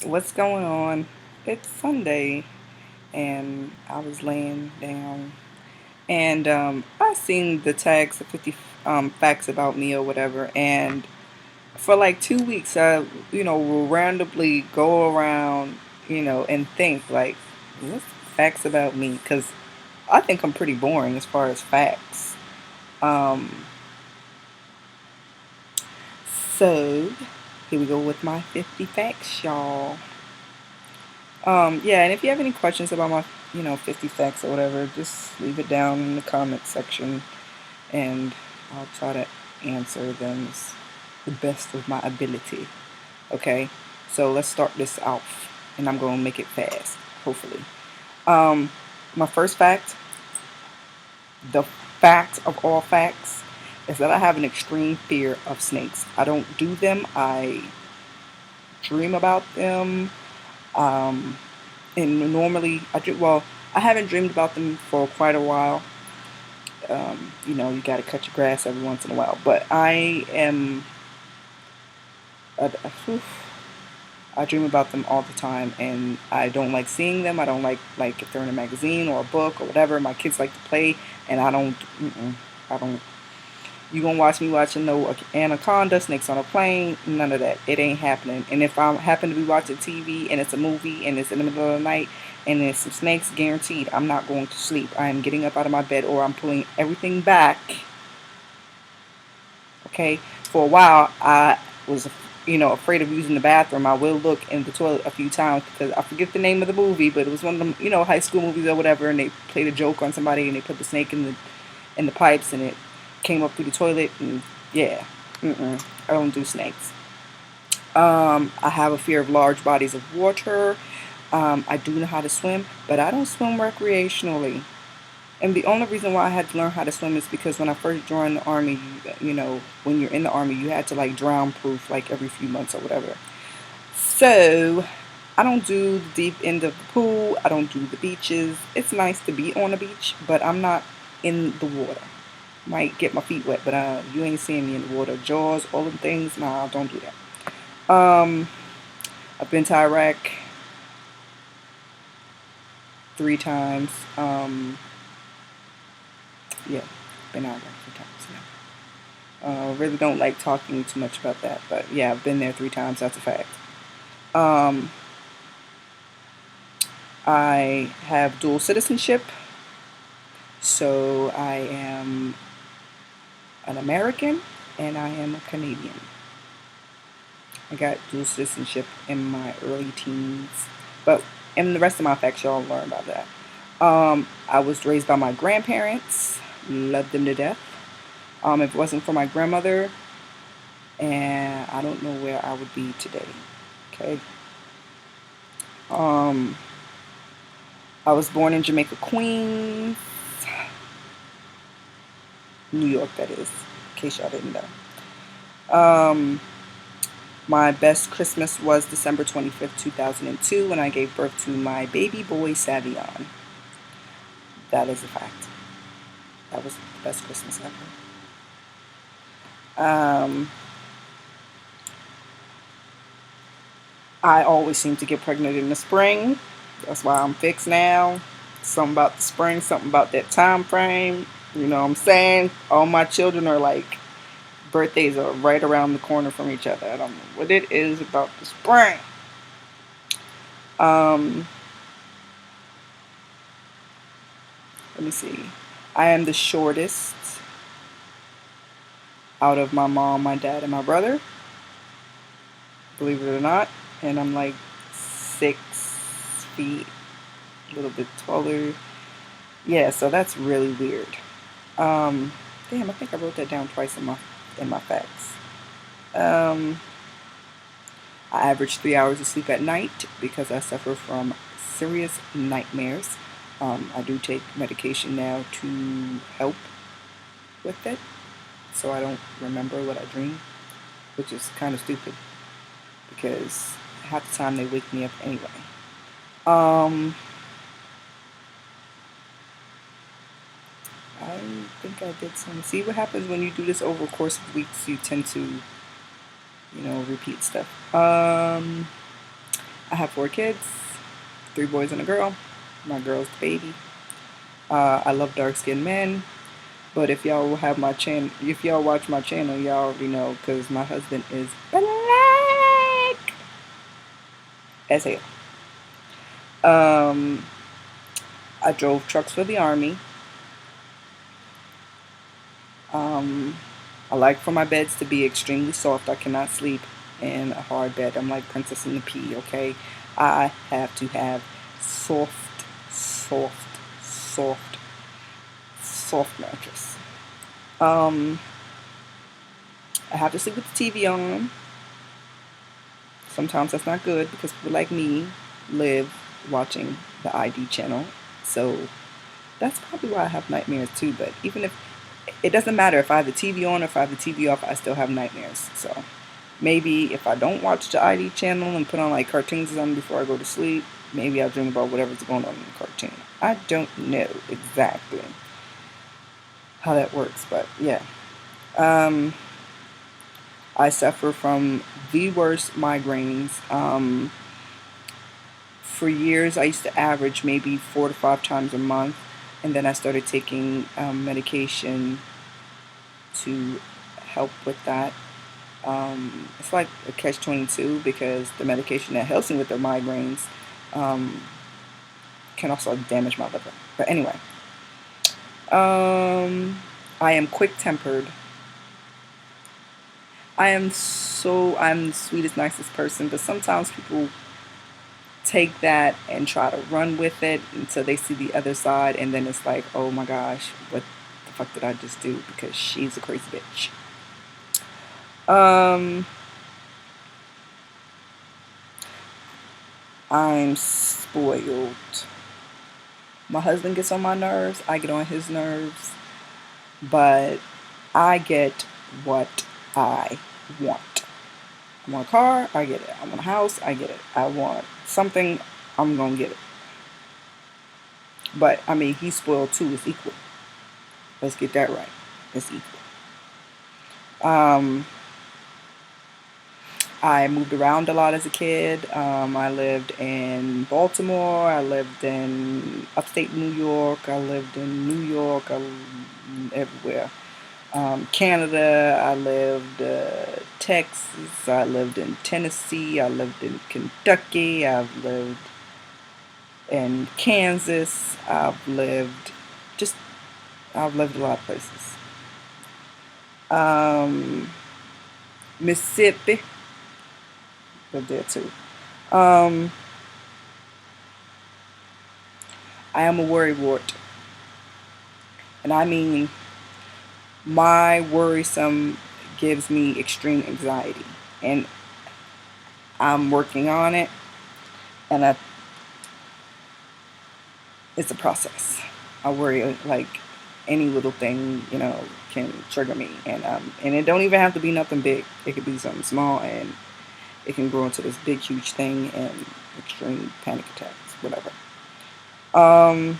What's going on? It's Sunday, and I was laying down, and I seen the tags of 50 facts about me or whatever, and for like 2 weeks, I will randomly go around, and think like, what's facts about me? Because I think I'm pretty boring as far as facts. Um, so here we go with my 50 facts, y'all. Yeah, and if you have any questions about my, 50 facts or whatever, just leave it down in the comment section and I'll try to answer them as the best of my ability. Okay? So let's start this off and I'm going to make it fast, hopefully. Um, my first fact, the fact of all facts, is that I have an extreme fear of snakes. I don't do them, I dream about them. Um, and normally I haven't dreamed about them for quite a while. You got to cut your grass every once in a while, but uh, I dream about them all the time, and I don't like seeing them. I don't like if they're in a magazine or a book or whatever. My kids like to play, and I don't. I don't. You gonna watch me watching no anaconda, snakes on a plane, none of that. It ain't happening. And if I happen to be watching TV and it's a movie and it's in the middle of the night and there's some snakes, guaranteed I'm not going to sleep. I am getting up out of my bed or I'm pulling everything back. Okay. For a while, I was, afraid of using the bathroom. I will look in the toilet a few times because I forget the name of the movie, but it was one of them, high school movies or whatever, and they played a joke on somebody and they put the snake in the pipes and it came up through the toilet and yeah, I don't do snakes. I have a fear of large bodies of water. I do know how to swim, but I don't swim recreationally. And the only reason why I had to learn how to swim is because when I first joined the army, when you're in the army, you had to like drown proof like every few months or whatever. So I don't do the deep end of the pool. I don't do the beaches. It's nice to be on the beach, but I'm not in the water. Might get my feet wet, but you ain't seeing me in the water. Jaws, all them things, nah, don't do that. Um, I've been to Iraq 3 times. Yeah, been to Iraq 3 times. Yeah. Really don't like talking too much about that, but yeah, I've been there 3 times. That's a fact. Um, I have dual citizenship, so I am an American and I am a Canadian. I got dual citizenship in my early teens, but in the rest of my facts, y'all learn about that. I was raised by my grandparents, loved them to death. If it wasn't for my grandmother, and I don't know where I would be today. Okay. Um, I was born in Jamaica, Queens, New York, that is, in case y'all didn't know. My best Christmas was December 25th, 2002, when I gave birth to my baby boy, Savion. That is a fact. That was the best Christmas ever. I always seem to get pregnant in the spring. That's why I'm fixed now. Something about the spring, something about that time frame. You know what I'm saying? All my children are like, birthdays are right around the corner from each other. I don't know what it is about the spring. Um, Let me see. I am the shortest out of my mom, my dad, and my brother, believe it or not. And I'm like 6 feet, a little bit taller. Yeah, so that's really weird. Um, Damn, I think I wrote that down twice in my facts. Um, I average 3 hours of sleep at night because I suffer from serious nightmares. I do take medication now to help with it, so I don't remember what I dream, which is kind of stupid because half the time they wake me up anyway. Um, I think I did some. See what happens when you do this over the course of weeks. You tend to, repeat stuff. I have 4 kids, 3 boys and a girl. My girl's the baby. I love dark-skinned men. But if y'all have my channel, if y'all watch my channel, y'all already know because my husband is black as hell. Um, I drove trucks for the army. I like for my beds to be extremely soft. I cannot sleep in a hard bed. I'm like Princess in the Pea, okay? I have to have soft, soft, soft, soft mattress. Um, I have to sleep with the TV on. Sometimes that's not good because people like me live watching the ID channel. So that's probably why I have nightmares too. But even if it doesn't matter if I have the TV on or if I have the TV off, I still have nightmares. So maybe if I don't watch the ID channel and put on like cartoons or something before I go to sleep, maybe I'll dream about whatever's going on in the cartoon. I don't know exactly how that works, but yeah. Um, I suffer from the worst migraines. For years, I used to average maybe 4 to 5 times a month, and then I started taking medication to help with that. It's like a catch-22 because the medication that helps me with the migraines um, can also damage my liver. But anyway, I am quick-tempered. I'm the sweetest, nicest person, but sometimes people take that and try to run with it until they see the other side, and then it's like, oh my gosh, what the fuck did I just do? Because she's a crazy bitch. Um, I'm spoiled. My husband gets on my nerves, I get on his nerves, but I get what I want. I want a car, I get it. I want a house, I get it. I want something, I'm gonna get it. But I mean, he's spoiled too. It's equal. Let's get that right. It's equal. Um, I moved around a lot as a kid. I lived in Baltimore. I lived in upstate New York. I lived in New York. Everywhere. Canada. I lived Texas. I lived in Tennessee. I lived in Kentucky. I've lived in Kansas. Just I've lived a lot of places. Um, Mississippi, lived there too. Um, I am a worrywart, and I mean my worrisome gives me extreme anxiety, and I'm working on it, and it's a process. I worry like any little thing, can trigger me, and it don't even have to be nothing big. It could be something small, and it can grow into this big, huge thing, and extreme panic attacks, whatever. Um,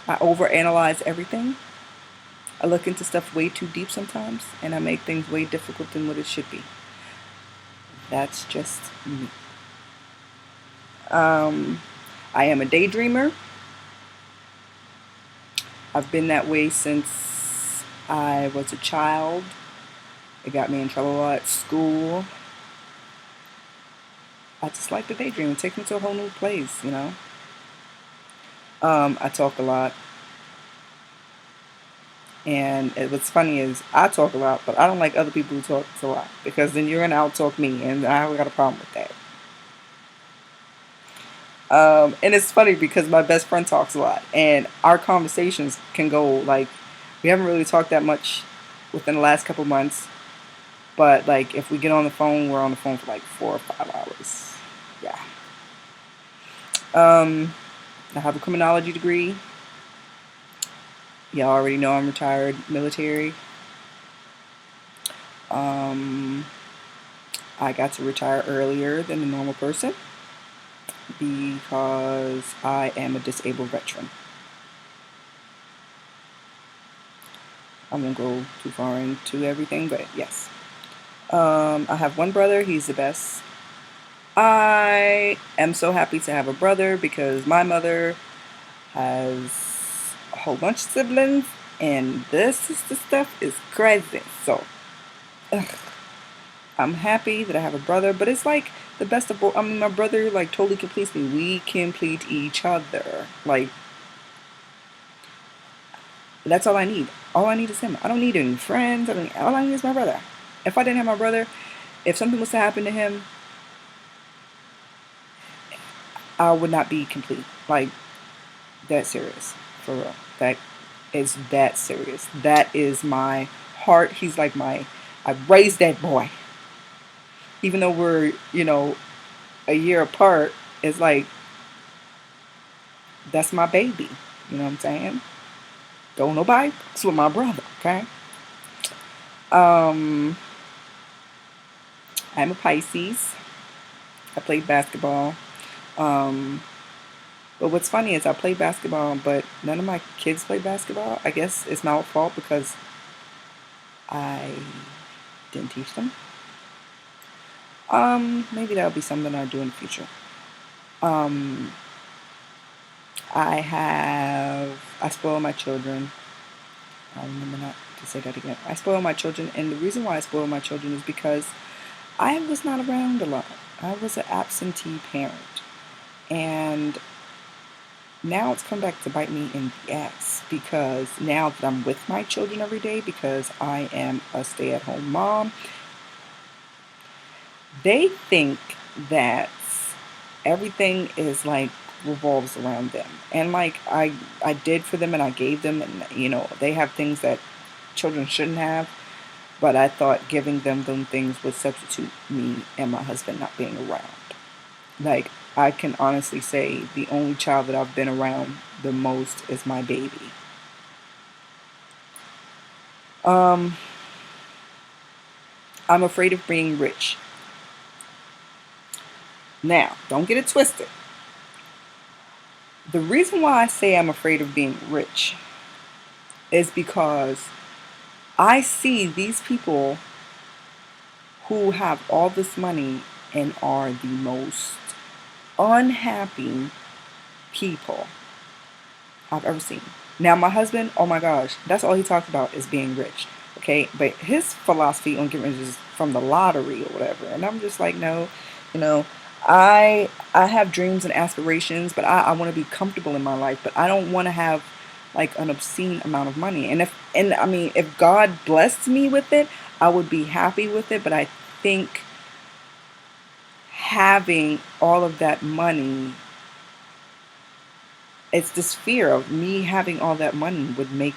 I overanalyze everything. I look into stuff way too deep sometimes, and I make things way difficult than what it should be. That's just me. Um, I am a daydreamer. I've been that way since I was a child. It got me in trouble a lot at school. I just like to daydream. It takes me to a whole new place. I talk a lot. And what's funny is I talk a lot, but I don't like other people who talk a lot because then you're gonna outtalk me, and I got a problem with that. And it's funny because my best friend talks a lot, and our conversations can go like we haven't really talked that much within the last couple months, but like if we get on the phone, we're on the phone for like 4 or 5 hours. Yeah. I have a criminology degree. Y'all already know I'm retired military. Um, I got to retire earlier than a normal person because I am a disabled veteran. I won't go too far into everything, but yes. I have one brother. He's the best. I am so happy to have a brother because my mother has a whole bunch of siblings, and this sister stuff is crazy. So I'm happy that I have a brother, but it's like the best of both. I mean, my brother like totally completes me. We complete each other. Like that's all I need. All I need is him. I don't need any friends. I don't. All I need is my brother. If I didn't have my brother, if something was to happen to him, I would not be complete. Like that serious, for real. That is that serious. That is my heart. He's like my. I raised that boy. Even though we're a year apart, it's like that's my baby. You know what I'm saying? Don't nobody fucks with my brother. Okay. Um, I'm a Pisces. I played basketball. Um, but what's funny is I played basketball, but none of my kids play basketball. I guess it's my fault because I didn't teach them. Maybe that'll be something I'll do in the future. Um, I spoil my children. I remember not to say that again. I spoil my children, and the reason why I spoil my children is because I was not around a lot. I was an absentee parent, and now it's come back to bite me in the ass because now that I'm with my children every day because I am a stay-at-home mom, they think that everything is like revolves around them. And like I did for them and I gave them, and they have things that children shouldn't have, but I thought giving them things would substitute me and my husband not being around. Like I can honestly say the only child that I've been around the most is my baby. Um I'm afraid of being rich. Now, don't get it twisted. The reason why I say I'm afraid of being rich is because I see these people who have all this money and are the most unhappy people I've ever seen. Now, my husband, oh my gosh, that's all he talks about is being rich. Okay, but his philosophy on getting rich is from the lottery or whatever, and I'm just like, no, you know, I have dreams and aspirations, but I want to be comfortable in my life, but I don't want to have like an obscene amount of money. And I mean, if God blessed me with it, I would be happy with it. But I think having all of that money, it's this fear of me having all that money would make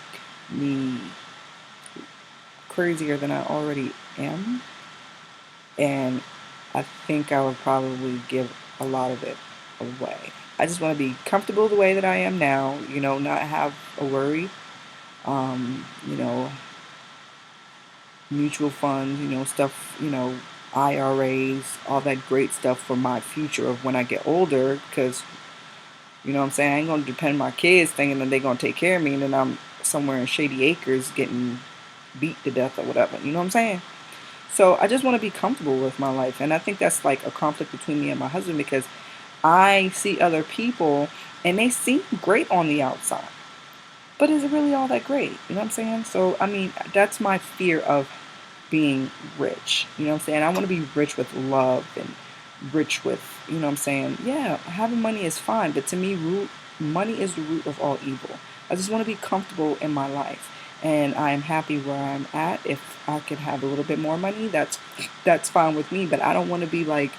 me crazier than I already am. And I think I would probably give a lot of it away. I just want to be comfortable the way that I am now, not have a worry. You know, mutual funds, stuff, IRAs, all that great stuff for my future of when I get older. Because, what I'm saying, I ain't going to depend on my kids thinking that they're going to take care of me and then I'm somewhere in Shady Acres getting beat to death or whatever. You know what I'm saying? So I just want to be comfortable with my life. And I think that's like a conflict between me and my husband because I see other people and they seem great on the outside. But is it really all that great? You know what I'm saying? So, I mean, that's my fear of being rich. You know what I'm saying? I want to be rich with love and rich with, what I'm saying? Yeah, having money is fine. But to me, money is the root of all evil. I just want to be comfortable in my life. And I'm happy where I'm at. If I could have a little bit more money, that's fine with me. But I don't want to be like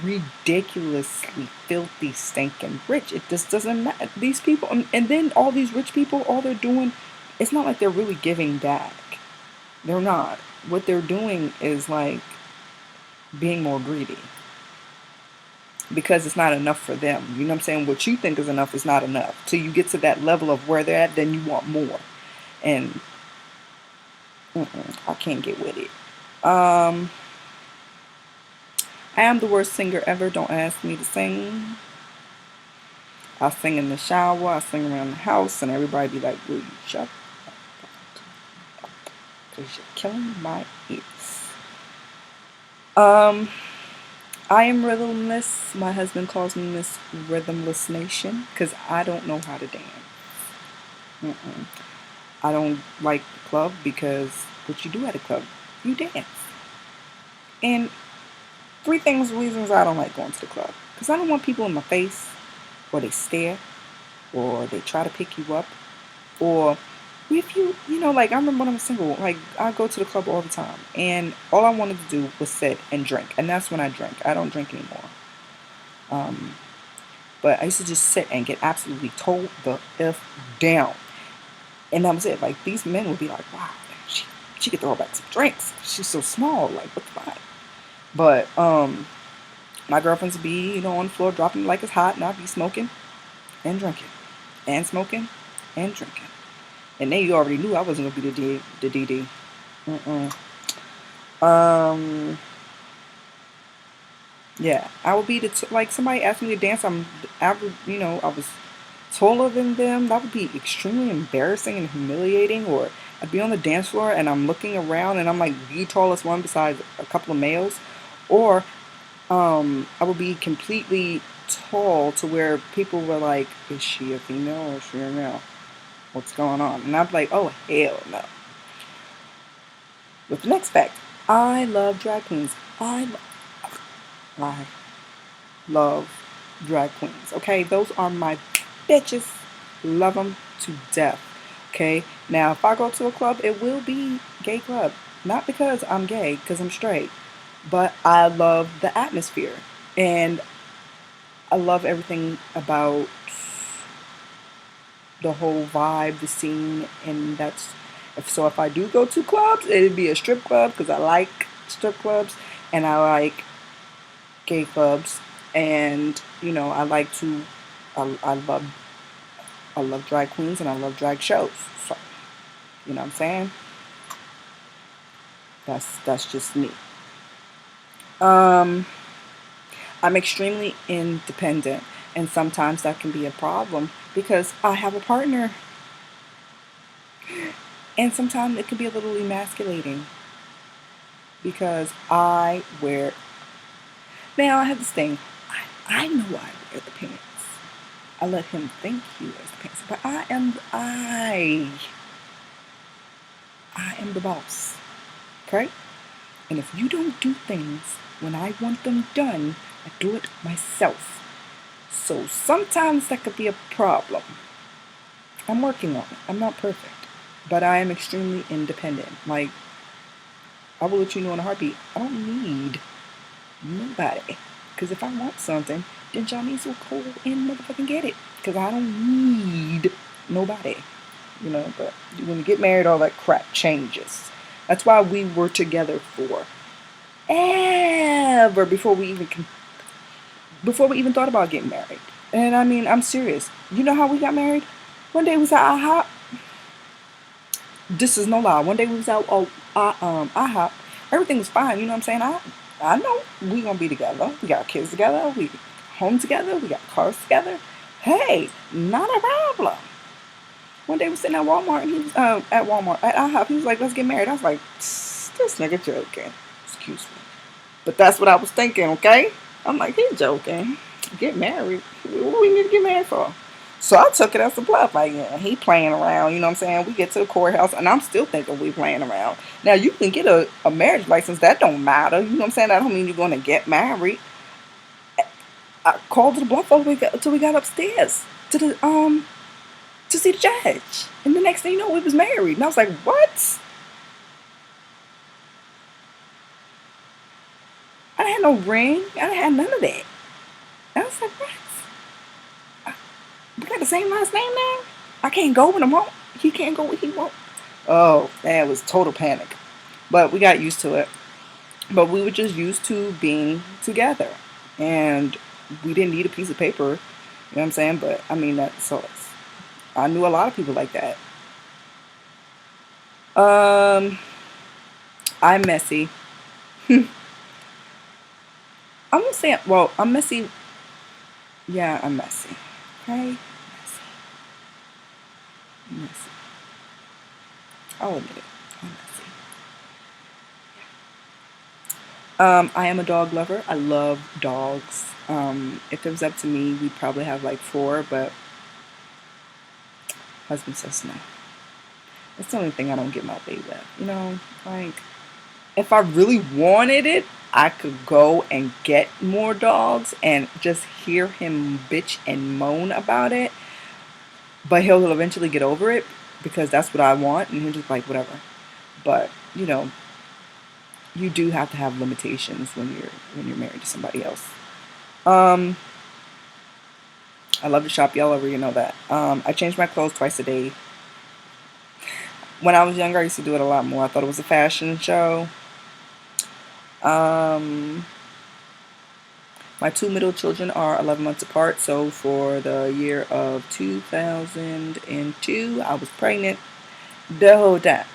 ridiculously filthy stinking rich. It just doesn't matter. These people and then all these rich people, all they're doing, it's not like they're really giving back. They're not. What they're doing is like being more greedy because it's not enough for them. You know what I'm saying? What you think is enough is not enough. Till you get to that level of where they're at, then you want more. And I can't get with it. Um, I am the worst singer ever. Don't ask me to sing. I sing in the shower, I sing around the house, and everybody be like, will you shut up? Because you're killing my ears. Um, I am rhythmless. My husband calls me Miss Rhythmless Nation because I don't know how to dance. Mm-mm. I don't like the club because what you do at a club, you dance. And three things, reasons I don't like going to the club. Because I don't want people in my face, or they stare, or they try to pick you up, or if like I remember when I was single, like I go to the club all the time, and all I wanted to do was sit and drink, and that's when I drink. I don't drink anymore. Um, but I used to just sit and get absolutely told the f down, and that was it. Like these men would be like, "Wow, she could throw back some drinks. She's so small. Like what the fuck?" But my girlfriends would be on the floor dropping like it's hot, and I'd be smoking and drinking, and smoking and drinking, and then you already knew I wasn't gonna be the DD. Mm-mm. Um, yeah, I would be like somebody asked me to dance. I was taller than them. That would be extremely embarrassing and humiliating. Or I'd be on the dance floor and I'm looking around and I'm like the tallest one besides a couple of males. Or I would be completely tall to where people were like, "Is she a female or is she a male? What's going on?" And I'd be like, "Oh hell no." With the next fact, I love drag queens. I love drag queens. Okay, those are my bitches. Love them to death. Okay, now if I go to a club, it will be gay club. Not because I'm gay, because I'm straight, but I love the atmosphere and I love everything about the whole vibe, the scene, and if I do go to clubs, it'd be a strip club because I like strip clubs and I like gay clubs, and I like to I love drag queens and I love drag shows. So what I'm saying, that's just me. um I'm extremely independent, and sometimes that can be a problem because I have a partner, and sometimes it can be a little emasculating because I wear. Now I have this thing, I know I wear the pants. I let him think he wears the pants, but I am the boss. Okay? And if you don't do things when I want them done, I do it myself. So sometimes that could be a problem. I'm working on it. I'm not perfect. But I am extremely independent. Like, I will let you know in a heartbeat, I don't need nobody. Because if I want something, then Johnny's will go and motherfucking get it. Because I don't need nobody. But when you get married, all that crap changes. That's why we were together for ever before we even thought about getting married. And I mean, I'm serious. You know how we got married? One day we was at IHOP. This is no lie. One day we was out IHOP. Everything was fine. You know what I'm saying? I know we gonna be together. We got kids together. We home together. We got cars together. Hey, not a problem. One day we sitting at Walmart and he was at IHOP. He was like, "Let's get married." I was like, "This nigga joking." Excuse me. But that's what I was thinking, okay? I'm like, he's joking. Get married. What do we need to get married for? So I took it as a bluff. Like, yeah, he playing around, you know what I'm saying? We get to the courthouse, and I'm still thinking we playing around. Now, you can get a marriage license. That don't matter. You know what I'm saying? That don't mean you're going to get married. I called the bluff until we got upstairs to see the judge. And the next thing you know, we was married. And I was like, what? I didn't have no ring. I didn't have none of that. And I was like, what? We got the same last name now? I can't go when I want. He can't go when he won't. Oh, man, it was total panic. But we got used to it. But we were just used to being together. And we didn't need a piece of paper. You know what I'm saying? But I mean, I knew a lot of people like that. Um, I'm messy. I'm gonna say, well, I'm messy. Yeah, I'm messy. Okay? Messy. Messy. I'll admit it. I'm messy. I am a dog lover. I love dogs. If it was up to me, we'd probably have like four, but husband says no. That's the only thing I don't get my way with. Like if I really wanted it, I could go and get more dogs and just hear him bitch and moan about it. But he'll eventually get over it because that's what I want, and he'll just like whatever. But you do have to have limitations when you're married to somebody else. Um, I love to shop. Y'all already know that. I change my clothes twice a day. When I was younger, I used to do it a lot more. I thought it was a fashion show. Um, my two middle children are 11 months apart. So for the year of 2002, I was pregnant the whole time.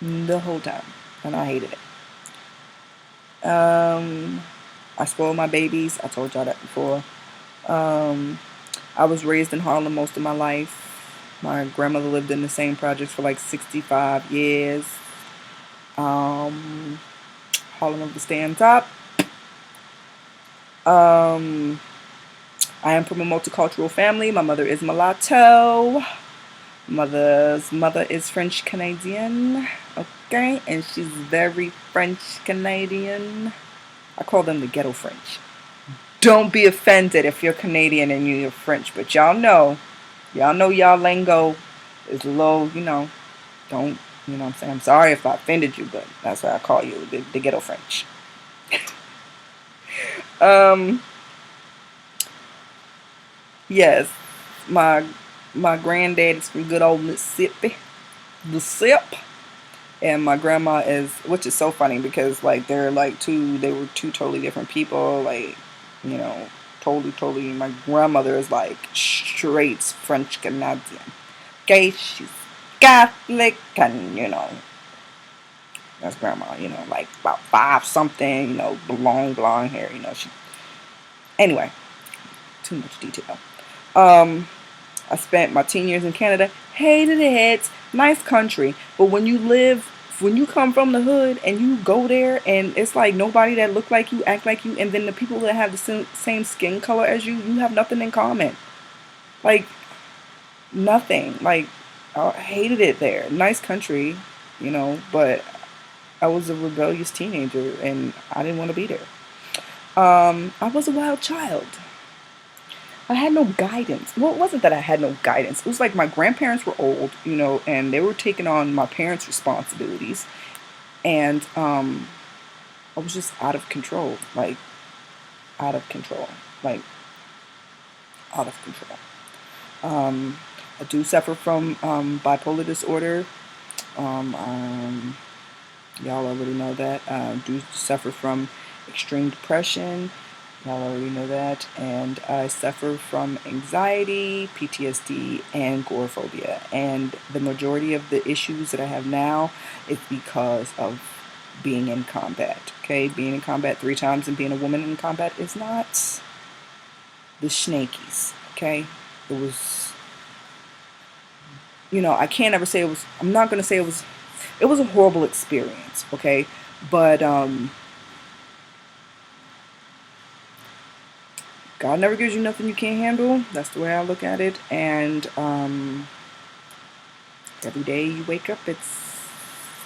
The whole time. And I hated it. I spoiled my babies. I told y'all that before. Um, I was raised in Harlem most of my life. My grandmother lived in the same projects for like 65 years. Um, Harlem of the Stand Up. Um, I am from a multicultural family. My mother is mulatto. Mother's mother is French Canadian. Okay, and she's very French Canadian. I call them the ghetto French. Don't be offended if you're Canadian and you're French, but y'all know y'all lingo is a little, don't, what I'm saying? I'm sorry if I offended you, but that's why I call you the ghetto French. Um, yes, my my granddad is from good old Mississippi, the sip, and my grandma is, which is so funny because like they were two totally different people, like, you know, totally. My grandmother is like straight French Canadian. Okay, she's Catholic, and that's grandma. Like about five something. Blonde hair. She. Anyway, too much detail. Um, I spent my teen years in Canada. Hated it. Nice country, but when you come from the hood and you go there, and it's like nobody that look like you, act like you, and then the people that have the same skin color as you have nothing in common. Like nothing. Like I hated it there. Nice country, but I was a rebellious teenager and I didn't want to be there. I was a wild child. I had no guidance. Well, it wasn't that I had no guidance. It was like my grandparents were old, and they were taking on my parents' responsibilities, and I was just out of control, like out of control, like out of control. Um, I do suffer from bipolar disorder. Um, um, Y'all already know that. Do suffer from extreme depression. Y'all already know that. And I suffer from anxiety, PTSD, and agoraphobia. And the majority of the issues that I have now is because of being in combat. Okay, being in combat 3 times and being a woman in combat is not the snakies. Okay, it was. I can't ever say it was. I'm not gonna say it was. It was a horrible experience. Okay, but God never gives you nothing you can't handle. That's the way I look at it. And every day you wake up, it's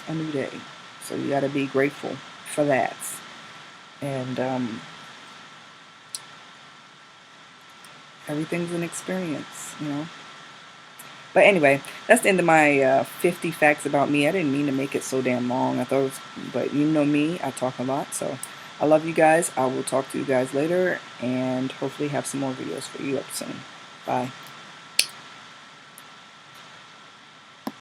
a new day. So you got to be grateful for that. And everything's an experience. But anyway, that's the end of my 50 facts about me. I didn't mean to make it so damn long. I thought it was, but you know me, I talk a lot. So I love you guys. I will talk to you guys later and hopefully have some more videos for you up soon. Bye.